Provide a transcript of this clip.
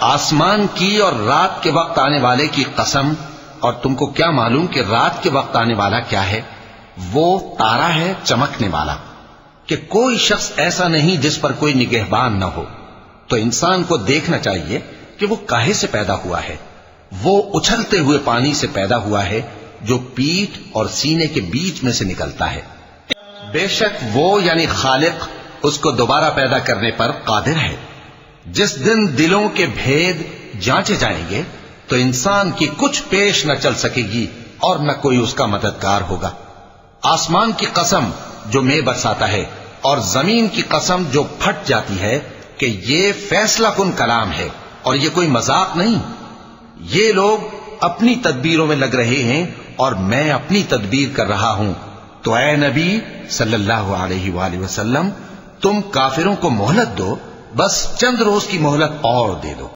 آسمان کی اور رات کے وقت آنے والے کی قسم، اور تم کو کیا معلوم کہ رات کے وقت آنے والا کیا ہے؟ وہ تارا ہے چمکنے والا، کہ کوئی شخص ایسا نہیں جس پر کوئی نگہبان نہ ہو۔ تو انسان کو دیکھنا چاہیے کہ وہ کاہے سے پیدا ہوا ہے۔ وہ اچھلتے ہوئے پانی سے پیدا ہوا ہے جو پیٹھ اور سینے کے بیچ میں سے نکلتا ہے۔ بے شک وہ یعنی خالق اس کو دوبارہ پیدا کرنے پر قادر ہے۔ جس دن دلوں کے بھید جانچے جائیں گے تو انسان کی کچھ پیش نہ چل سکے گی اور نہ کوئی اس کا مددگار ہوگا۔ آسمان کی قسم جو مے برساتا ہے، اور زمین کی قسم جو پھٹ جاتی ہے، کہ یہ فیصلہ کن کلام ہے اور یہ کوئی مذاق نہیں۔ یہ لوگ اپنی تدبیروں میں لگ رہے ہیں اور میں اپنی تدبیر کر رہا ہوں۔ تو اے نبی صلی اللہ علیہ وآلہ وسلم، تم کافروں کو مہلت دو، بس چند روز کی مہلت اور دے دو۔